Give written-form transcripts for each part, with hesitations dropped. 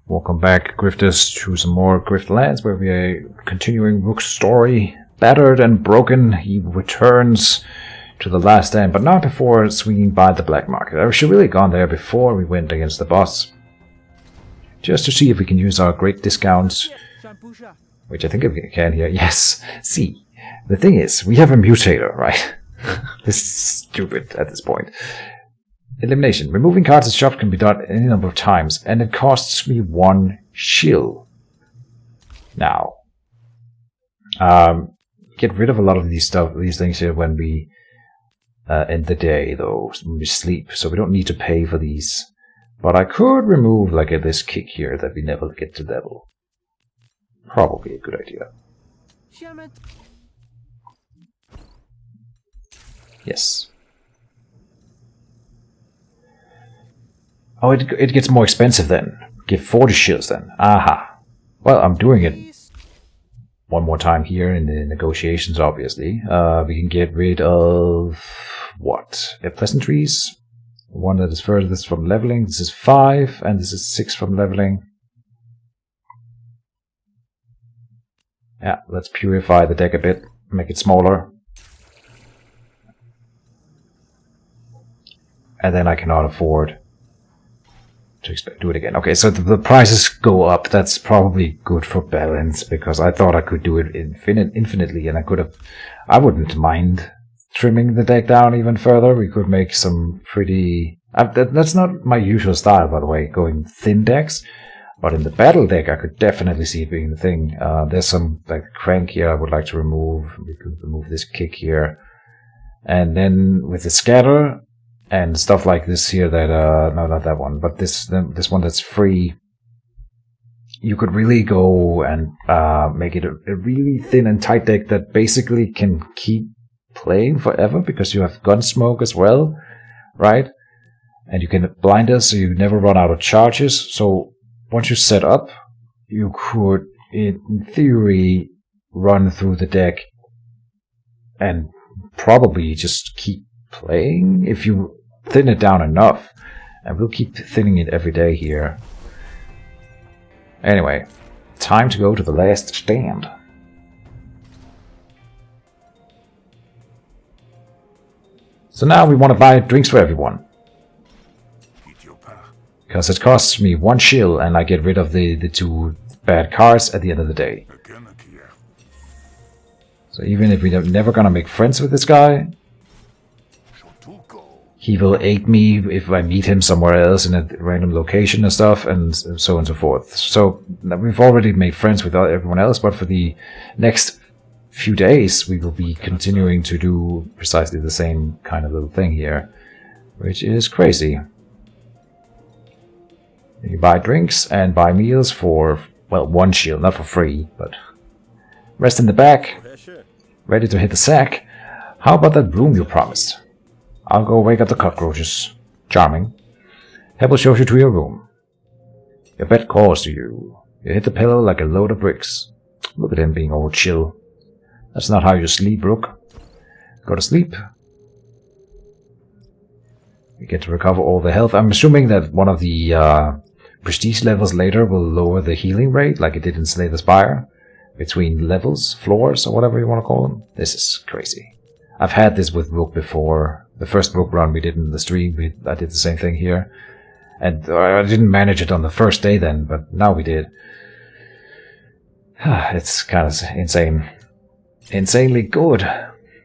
Welcome back, Grifters, to some more Griftlands, where we are continuing Rook's story. Battered and broken, he returns to the last stand, but not before swinging by the black market. I should really have gone there before we went against the boss. Just to see if we can use our great discounts, which I think we can here. Yes, see, the thing is, we have a mutator, right? This is stupid at this point. Elimination. Removing cards at shops can be done any number of times, and it costs me 1 shield. Now, get rid of a lot of these things here when we end the day, though, when we sleep, so we don't need to pay for these. But I could remove, like, this kick here that we never get to level. Probably a good idea. Yes. Oh, it gets more expensive then. Give 40 shields then. Aha. Well, I'm doing it one more time here in the negotiations, obviously. We can get rid of... what? Pleasantries. One that is furthest from leveling. This is 5, and this is 6 from leveling. Yeah, let's purify the deck a bit. Make it smaller. And then I cannot afford to do it again. Okay, so the prices go up. That's probably good for balance, because I thought I could do it infinitely, and I wouldn't mind trimming the deck down even further. We could make some pretty... that's not my usual style, by the way, going thin decks, but in the battle deck I could definitely see it being the thing. There's some like crank here I would like to remove. We could remove this kick here, and then with the scatter and stuff like this here that, no, not that one, but this one that's free, you could really go and make it a really thin and tight deck that basically can keep playing forever, because you have Gunsmoke as well, right? And you can blind us so you never run out of charges. So once you set up, you could, in theory, run through the deck and probably just keep playing if you thin it down enough, and we'll keep thinning it every day here. Anyway, time to go to the last stand. So now we want to buy drinks for everyone, because it costs me 1 shield and I get rid of the 2 bad cards at the end of the day. So even if we're never gonna make friends with this guy, he will aid me if I meet him somewhere else in a random location and stuff, and so on and so forth. So we've already made friends with everyone else, but for the next few days we will be continuing to do precisely the same kind of little thing here, which is crazy. You buy drinks and buy meals for, well, 1 shield, not for free, but rest in the back, ready to hit the sack. How about that room you promised? I'll go wake up the cockroaches. Charming. Hebel shows you to your room. Your bed calls to you. You hit the pillow like a load of bricks. Look at him being all chill. That's not how you sleep, Rook. Go to sleep. You get to recover all the health. I'm assuming that one of the prestige levels later will lower the healing rate, like it did in Slay the Spire, between levels, floors, or whatever you want to call them. This is crazy. I've had this with Rook before. The first Rook run we did in the stream, I did the same thing here. And I didn't manage it on the first day then, but now we did. It's kind of insane. Insanely good.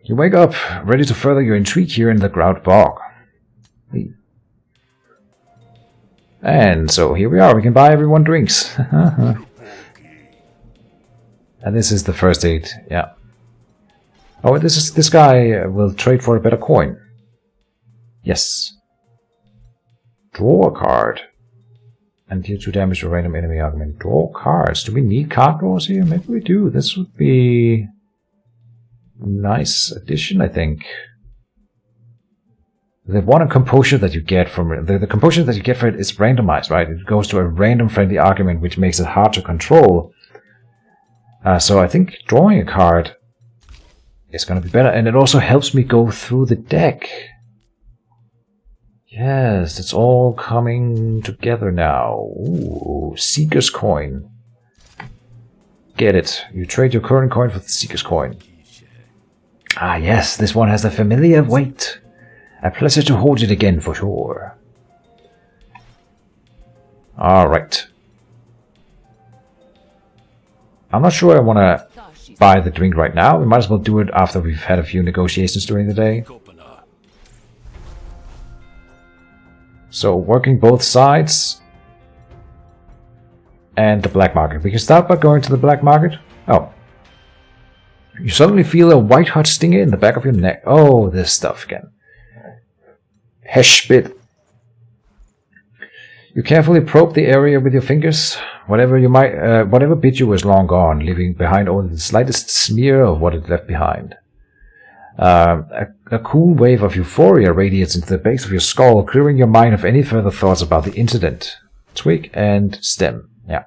You wake up, ready to further your intrigue here in the Grout Bog. And so here we are, we can buy everyone drinks. And this is the first aid, yeah. Oh, this guy will trade for a better coin. Yes. Draw a card. And deal 2 damage to a random enemy argument. Draw cards. Do we need card draws here? Maybe we do. This would be a nice addition, I think. The one composure that you get from it, the composure that you get for it is randomized, right? It goes to a random friendly argument, which makes it hard to control. So I think drawing a card is going to be better, and it also helps me go through the deck. Yes, it's all coming together now. Ooh, Seeker's Coin. Get it. You trade your current coin for the Seeker's Coin. Ah yes, this one has a familiar weight. A pleasure to hold it again for sure. Alright. I'm not sure I want to buy the drink right now. We might as well do it after we've had a few negotiations during the day. So, working both sides. And the black market. We can start by going to the black market. Oh. You suddenly feel a white hot stinger in the back of your neck. Oh, this stuff again. Hesh bit. You carefully probe the area with your fingers. Whatever bit you was long gone, leaving behind only the slightest smear of what it left behind. A cool wave of euphoria radiates into the base of your skull, clearing your mind of any further thoughts about the incident. Twig and stem. Yeah.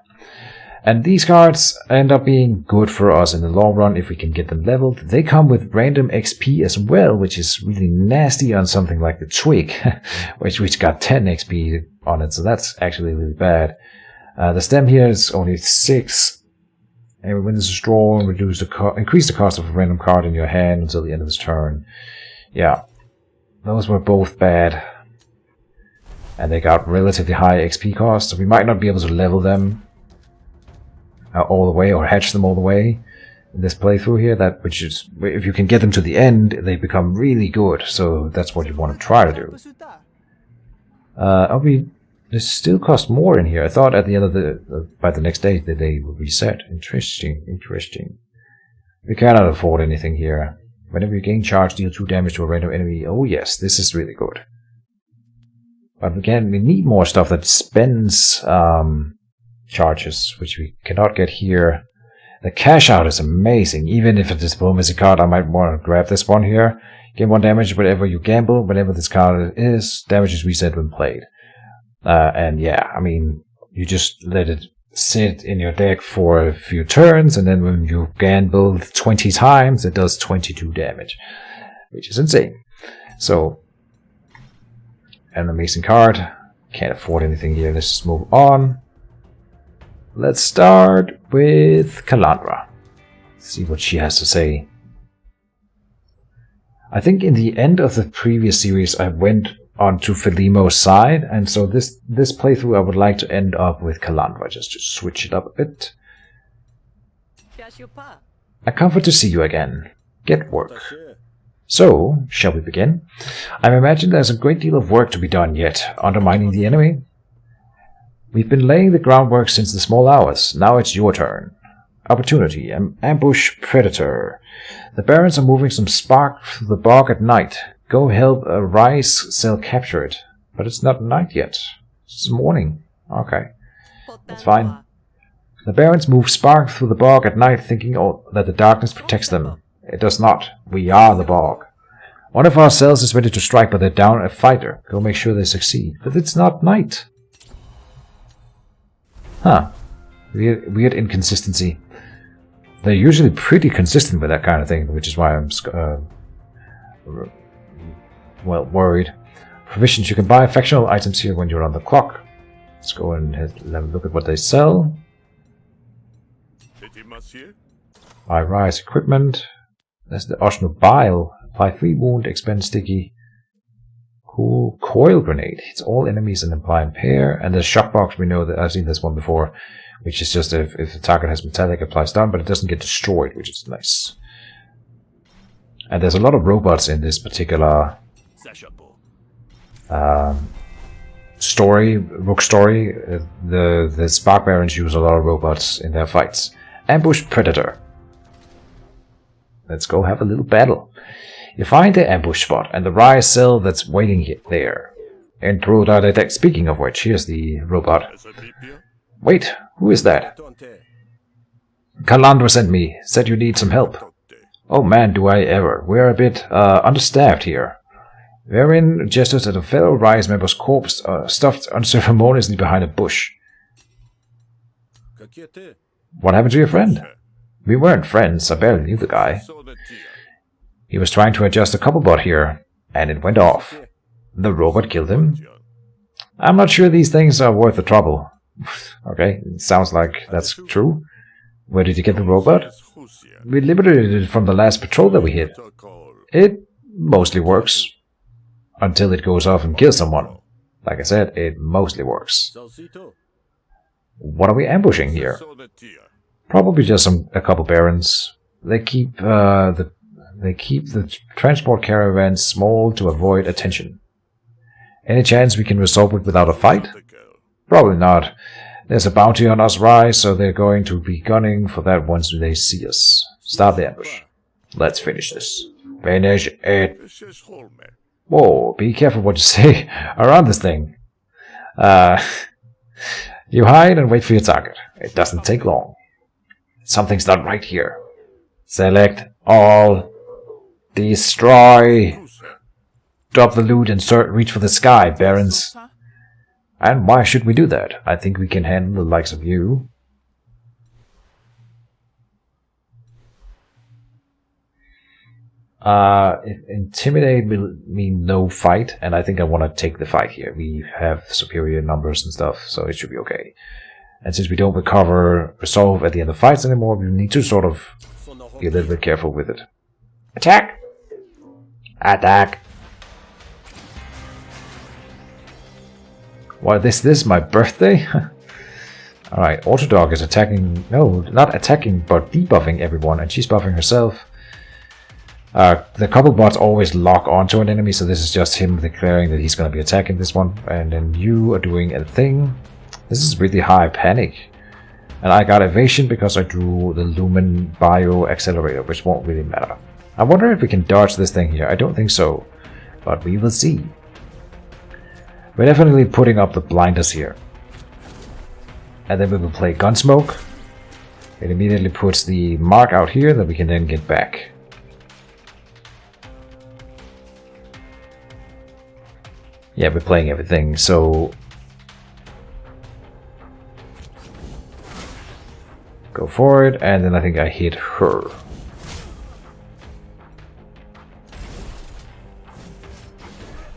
And these cards end up being good for us in the long run if we can get them leveled. They come with random XP as well, which is really nasty on something like the Twig, which got 10 XP on it, so that's actually really bad. The stem here is only 6. And when this is drawn, increase the cost of a random card in your hand until the end of its turn. Yeah, those were both bad. And they got relatively high XP costs, so we might not be able to level them all the way or hatch them all the way in this playthrough here. Which is, if you can get them to the end, they become really good. So that's what you want to try to do. They still cost more in here. I thought at the end of by the next day that they would reset. Interesting. We cannot afford anything here. Whenever you gain charge, deal 2 damage to a random enemy. Oh yes, this is really good. But we need more stuff that spends charges, which we cannot get here. The cash out is amazing. Even if it's a diplomacy card, I might want to grab this one here. Gain 1 damage whenever you gamble. Whenever this card is, damage is reset when played. And yeah, I mean, you just let it sit in your deck for a few turns, and then when you gamble 20 times, it does 22 damage, which is insane. So, an amazing card. Can't afford anything here. Let's just move on. Let's start with Kalandra. See what she has to say. I think in the end of the previous series, I went onto Felimo's side, and so this playthrough I would like to end up with Kalandra, just to switch it up a bit. A comfort to see you again. Get work. So, shall we begin? I imagine there's a great deal of work to be done yet, undermining the enemy. We've been laying the groundwork since the small hours. Now it's your turn. Opportunity. Ambush predator. The Barons are moving some spark through the bog at night. Go help a Rise cell capture it. But it's not night yet. It's morning. Okay. That's fine. The Barons move spark through the bog at night, thinking that the darkness protects them. It does not. We are the bog. One of our cells is ready to strike, but they're down a fighter. Go make sure they succeed. But it's not night. Huh. Weird inconsistency. They're usually pretty consistent with that kind of thing, which is why I'm worried. Provisions. You can buy factional items here when you're on the clock. Let's go and have a look at what they sell. Buy Rise equipment. That's the Oshno Bile. Apply 3 wound, expend sticky. Cool. Coil grenade. Hits all enemies and apply impair. And the shock box, we know that I've seen this one before. Which is just if the target has metallic, applies down, but it doesn't get destroyed, which is nice. And there's a lot of robots in this particular story, Rook story. The Spark Barons use a lot of robots in their fights. Ambush Predator. Let's go have a little battle. You find the ambush spot and the Rise cell that's waiting there. And through the deck. Speaking of which, here's the robot. Wait, who is that? Kalandra sent me. Said you need some help. Oh man, do I ever. We're a bit understaffed here. Verin gestures at a fellow Rise member's corpse stuffed unceremoniously behind a bush. What happened to your friend? We weren't friends, I barely knew the guy. He was trying to adjust a couple bot here, and it went off. The robot killed him? I'm not sure these things are worth the trouble. Okay, it sounds like that's true. Where did you get the robot? We liberated it from the last patrol that we hit. It mostly works. Until it goes off and kills someone. Like I said, it mostly works. What are we ambushing here? Probably just a couple barons. They keep the transport caravans small to avoid attention. Any chance we can resolve it without a fight? Probably not. There's a bounty on us, Rise, so they're going to be gunning for that once they see us. Start the ambush. Let's finish this. Finish it. Whoa, be careful what you say around this thing. You hide and wait for your target. It doesn't take long. Something's not right here. Select all. Destroy. Drop the loot and reach for the sky, barons. And why should we do that? I think we can handle the likes of you. Intimidate will mean no fight, and I think I want to take the fight here. We have superior numbers and stuff, so it should be okay. And since we don't resolve at the end of fights anymore, we need to sort of be a little bit careful with it. Attack! Attack! Why, this my birthday? Alright, Autodog is attacking... No, not attacking, but debuffing everyone, and she's buffing herself. The couple bots always lock onto an enemy, so this is just him declaring that he's going to be attacking this one. And then you are doing a thing. This is really high panic. And I got evasion because I drew the Lumen Bio Accelerator, which won't really matter. I wonder if we can dodge this thing here. I don't think so, but we will see. We're definitely putting up the blinders here. And then we will play Gunsmoke. It immediately puts the mark out here that we can then get back. Yeah, we're playing everything, so... Go for it, and then I think I hit her.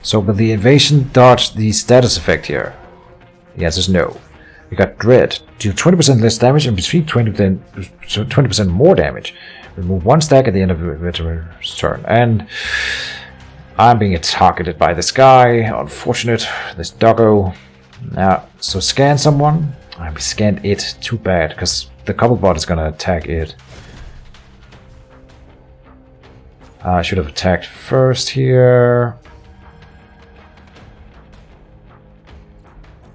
So, will the invasion dodge the status effect here? The answer is no. We got Dread. Deal 20% less damage and receive 20% more damage. Remove one stack at the end of the veteran's turn. And I'm being targeted by this guy. Unfortunate. This doggo. Now, so scan someone. We scanned it. Too bad, because the couple bot is gonna attack it. I should have attacked first here.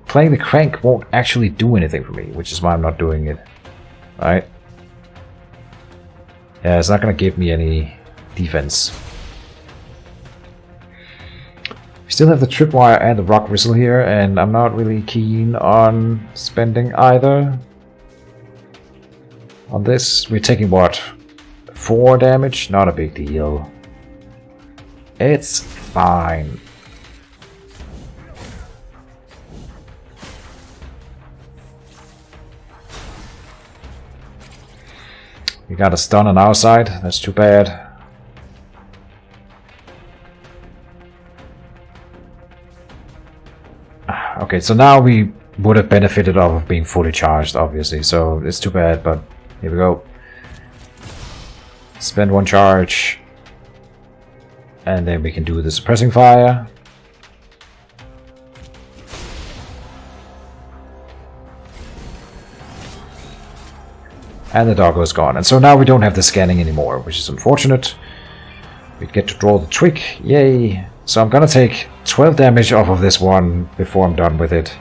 Playing the crank won't actually do anything for me, which is why I'm not doing it. Alright. Yeah, it's not gonna give me any defense. We still have the tripwire and the rock whistle here, and I'm not really keen on spending either. On this, we're taking what? 4 damage? Not a big deal. It's fine. We got a stun on our side, that's too bad. Okay, so now we would have benefited off of being fully charged, obviously, so it's too bad, but here we go. Spend 1 charge. And then we can do the suppressing fire. And the doggo is gone. And so now we don't have the scanning anymore, which is unfortunate. We get to draw the trick. Yay! So I'm gonna take 12 damage off of this one before I'm done with it.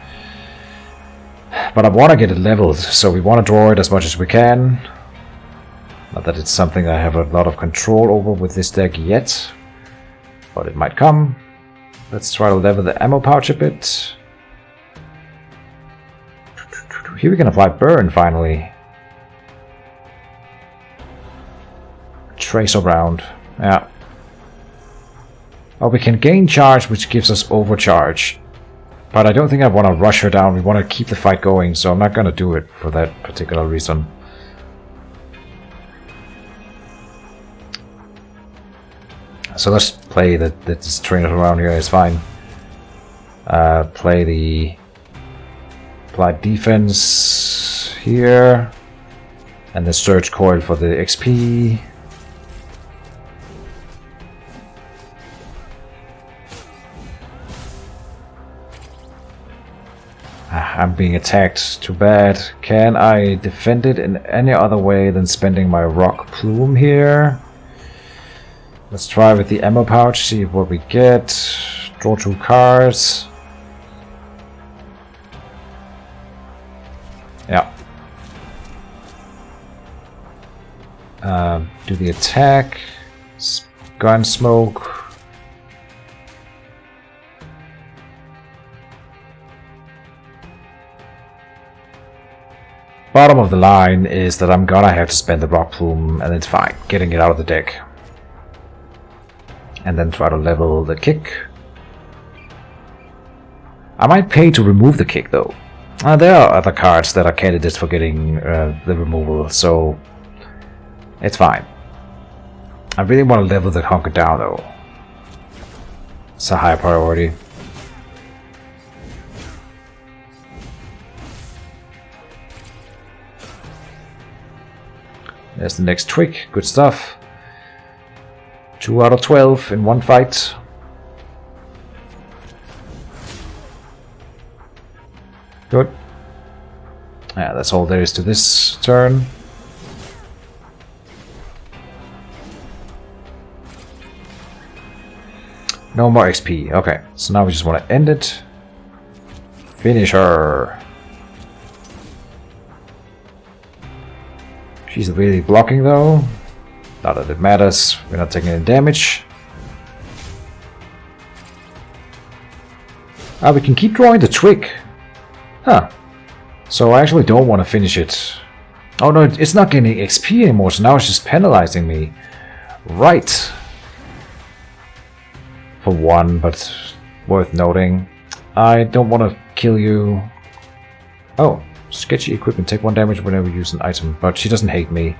But I want to get it leveled, so we want to draw it as much as we can. Not that it's something I have a lot of control over with this deck yet. But it might come. Let's try to level the ammo pouch a bit. Here we can apply burn finally. Tracer round. Yeah. Oh, we can gain charge, which gives us overcharge. But I don't think I want to rush her down. We want to keep the fight going, so I'm not going to do it for that particular reason. So let's play this trainer around here, it's fine. Play the applied defense here, and the surge coil for the XP. I'm being attacked. Too bad. Can I defend it in any other way than spending my rock plume here? Let's try with the ammo pouch, see what we get. Draw 2 cards. Yeah. Do the attack. Gun smoke. Bottom of the line is that I'm gonna have to spend the rock plume, and it's fine getting it out of the deck. And then try to level the kick. I might pay to remove the kick though. There are other cards that are candidates for getting the removal, so it's fine. I really want to level the hunker down though. It's a high priority. There's the next twig. Good stuff. 2 out of 12 in one fight. Good. Yeah, that's all there is to this turn. No more XP. Okay, so now we just want to end it. Finish her. She's really blocking though. Not that it matters. We're not taking any damage. Ah, we can keep drawing the twig. Huh. So I actually don't want to finish it. Oh no, it's not getting XP anymore, so now it's just penalizing me. Right. For 1, but worth noting. I don't want to kill you. Oh, sketchy equipment. Take 1 damage whenever you use an item, but she doesn't hate me.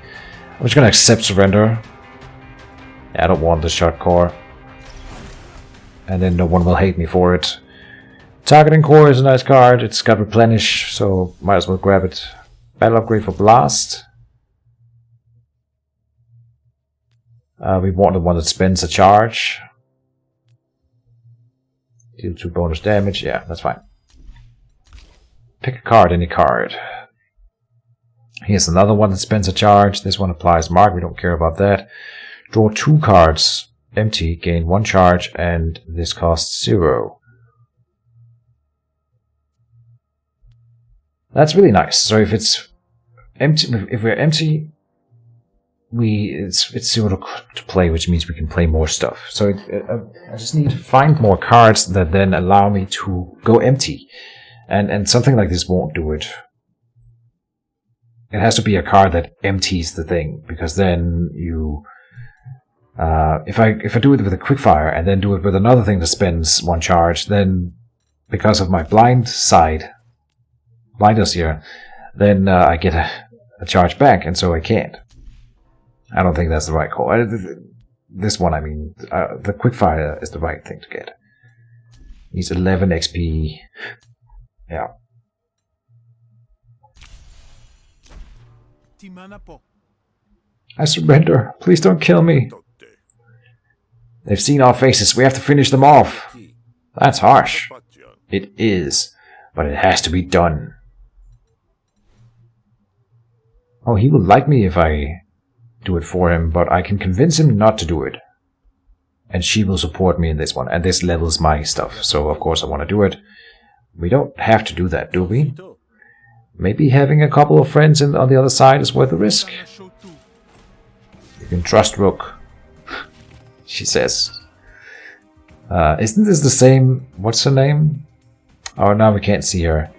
I'm just gonna accept surrender. Yeah, I don't want the shot core. And then no one will hate me for it. Targeting core is a nice card. It's got replenish, so might as well grab it. Battle upgrade for blast. We want the one that spends a charge. Deal 2 bonus damage. Yeah, that's fine. Pick a card, any card. Here's another one that spends a charge. This one applies mark. We don't care about that. Draw 2 cards. Empty. Gain 1 charge. And this costs 0. That's really nice. So if it's empty, if we're empty, it's 0 to play, which means we can play more stuff. So I just need to find more cards that then allow me to go empty, and something like this won't do it. It has to be a card that empties the thing, because then you, if I do it with a quickfire and then do it with another thing that spends 1 charge, then because of my blindness here, then I get a charge back, and so I can't. I don't think that's the right call. This one, I mean, the quickfire is the right thing to get. Needs 11 XP. Yeah. I surrender. Please don't kill me. They've seen our faces. We have to finish them off. That's harsh. It is, but it has to be done. Oh, he will like me if I do it for him, but I can convince him not to do it. And she will support me in this one, and this levels my stuff, so of course I want to do it. We don't have to do that, do we? Maybe having a couple of friends on the other side is worth the risk. You can trust Rook, she says. Isn't this the same... What's her name? Oh, now we can't see her.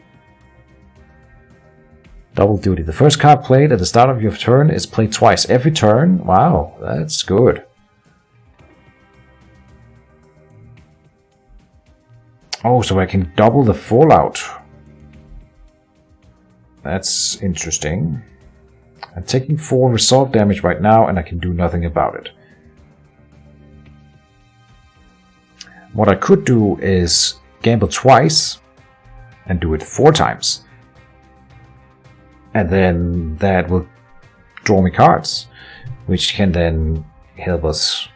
Double duty. The first card played at the start of your turn is played twice every turn. Wow, that's good. Oh, so I can double the fallout. That's interesting. I'm taking 4 resolve damage right now, and I can do nothing about it. What I could do is gamble twice and do it 4 times. And then that will draw me cards, which can then help us.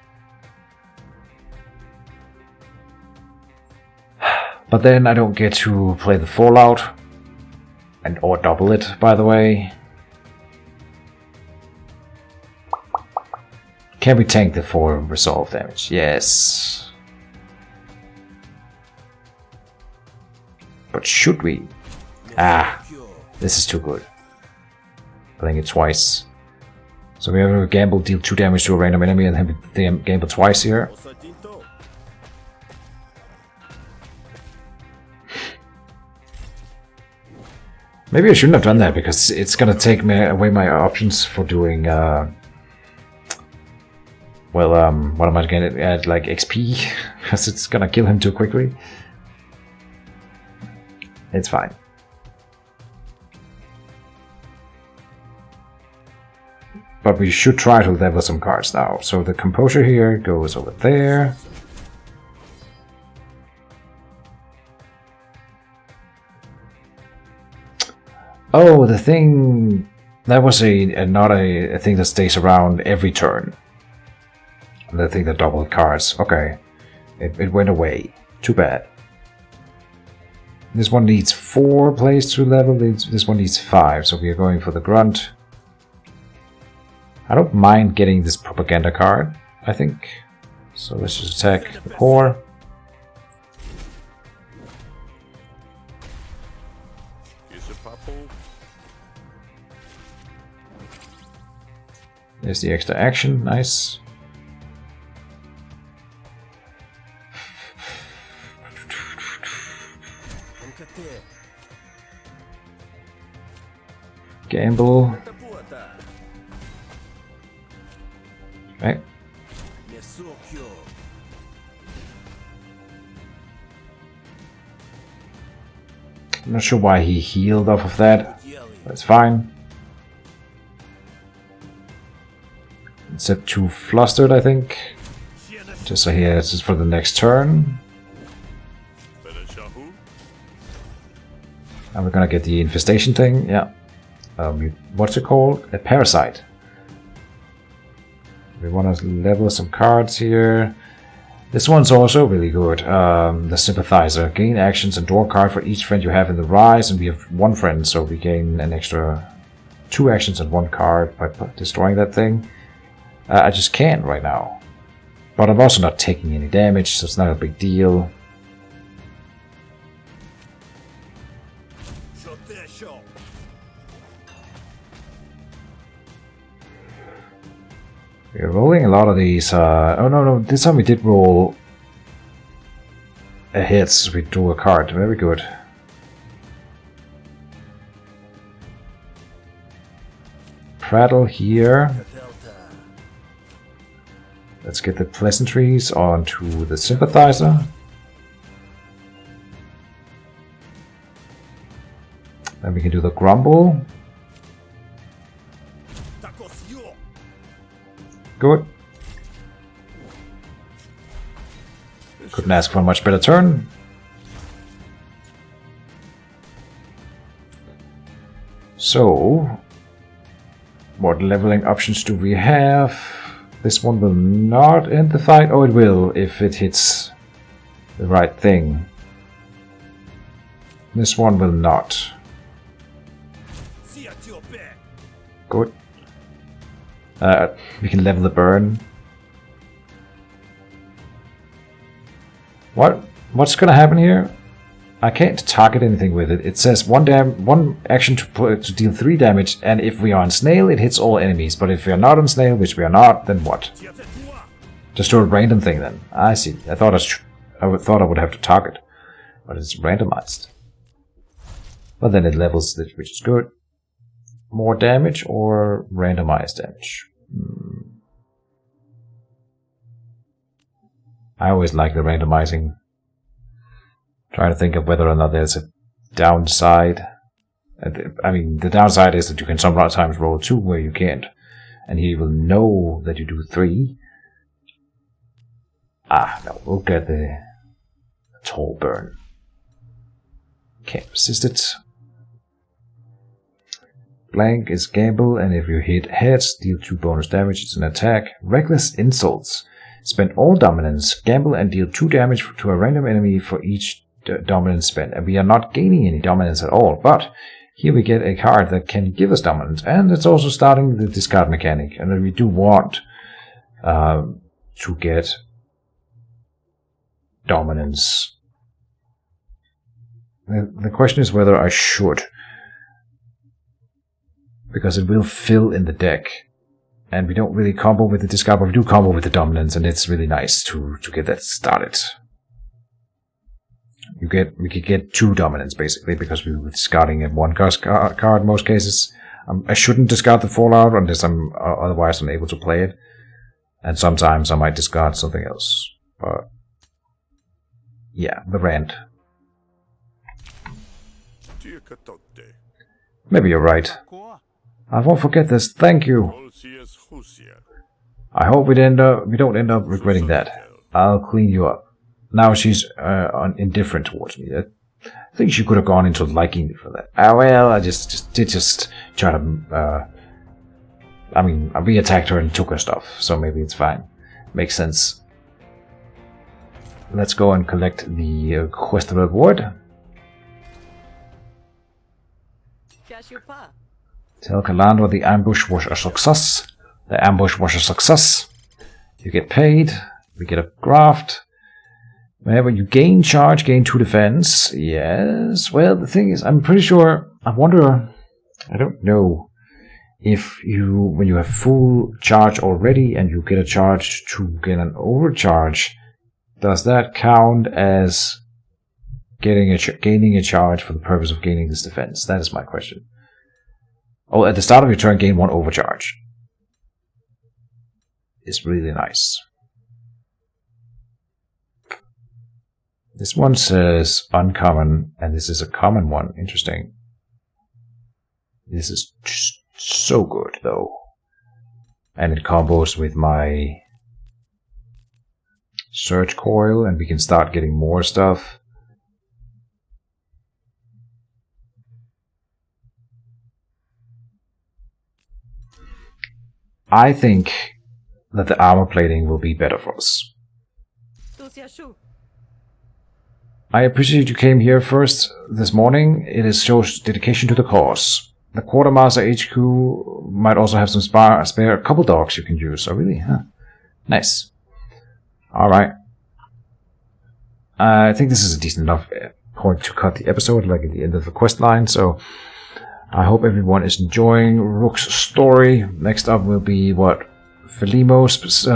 But then I don't get to play the Fallout, and or double it, by the way. Can we tank the 4 resolve damage? Yes. But should we? Ah, this is too good. Playing it twice. So we have a gamble, deal 2 damage to a random enemy, and have the gamble twice here. Maybe I shouldn't have done that, because it's gonna take me away my options for doing, well, what am I gonna add, like XP? Because it's gonna kill him too quickly. It's fine. But we should try to level some cards now. So the composure here goes over there. Oh, the thing that was not a thing that stays around every turn. The thing that doubled cards. Okay, it went away. Too bad. This one needs 4 plays to level. This one needs 5. So we are going for the grunt. I don't mind getting this propaganda card, I think. So let's just attack the core. There's the extra action, nice. Gamble. Okay. I'm not sure why he healed off of that. That's fine. Except too flustered, I think. Just so here, this is for the next turn. And we're gonna get the infestation thing, yeah. What's it called? A parasite. We want to level some cards here. This one's also really good. The Sympathizer. Gain actions and draw a card for each friend you have in the Rise, and we have 1 friend, so we gain an extra 2 actions and 1 card by destroying that thing. I just can't right now. But I'm also not taking any damage, so it's not a big deal. We're rolling a lot of these. Oh no, this time we did roll a hit, so we drew a card. Very good. Prattle here. Let's get the pleasantries onto the Sympathizer. Then we can do the Grumble. Good. Couldn't ask for a much better turn. So, what leveling options do we have? This one will not end the fight. Oh, it will if it hits the right thing. This one will not. Good. We can level the burn. What's gonna happen here? I can't target anything with it. It says one action to deal 3 damage, and if we are on snail, it hits all enemies. But if we are not on snail, which we are not, then what? Just do a random thing then. I see. I thought I would have to target, but it's randomized. But then it levels it, which is good. More damage or randomized damage? I always like the randomizing. Trying to think of whether or not there's a downside. I mean, the downside is that you can sometimes roll 2 where you can't. And he will know that you do 3. Ah, no, we'll get the tall burn. Can't resist it. Blank is gamble, and if you hit heads, deal 2 bonus damage. It's an attack. Reckless insults. Spend all dominance, gamble, and deal 2 damage to a random enemy for each dominance spent. And we are not gaining any dominance at all, but here we get a card that can give us dominance, and it's also starting the discard mechanic. And we do want to get dominance. The question is whether I should, because it will fill in the deck, and we don't really combo with the discard, but we do combo with the dominance, and it's really nice to get that started. We could get 2 dominance basically, because we were discarding a 1 card in most cases. I shouldn't discard the Fallout unless I'm otherwise unable to play it, and sometimes I might discard something else. But yeah, the rant. Maybe you're right. I won't forget this. Thank you. I hope we don't end up regretting that. I'll clean you up. Now she's indifferent towards me. I think she could have gone into liking me for that. Well, I just try to. I mean, we attacked her and took her stuff, so maybe it's fine. Makes sense. Let's go and collect the quest reward. Tell Calandra the ambush was a success. The ambush was a success. You get paid. We get a graft. Whenever you gain charge, gain 2 defense. Yes. Well, the thing is, I'm pretty sure. I wonder. I don't know if when you have full charge already and you get a charge to get an overcharge, does that count as gaining a charge for the purpose of gaining this defense? That is my question. Oh, at the start of your turn, gain 1 overcharge. It's really nice. This one says uncommon, and this is a common one. Interesting. This is just so good, though. And it combos with my search coil, and we can start getting more stuff. I think that the armor plating will be better for us. I appreciate you came here first this morning. It shows dedication to the cause. The Quartermaster HQ might also have some spare couple dogs you can use. Oh, really? Huh. Nice. Alright. I think this is a decent enough point to cut the episode, like at the end of the quest line, so I hope everyone is enjoying Rook's story. Next up will be Felimo's.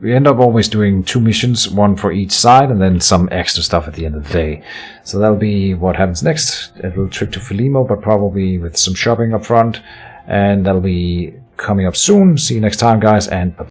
We end up always doing 2 missions, 1 for each side, and then some extra stuff at the end of the day. So that'll be what happens next. A little trip to Felimo, but probably with some shopping up front. And that'll be coming up soon. See you next time, guys, and bye.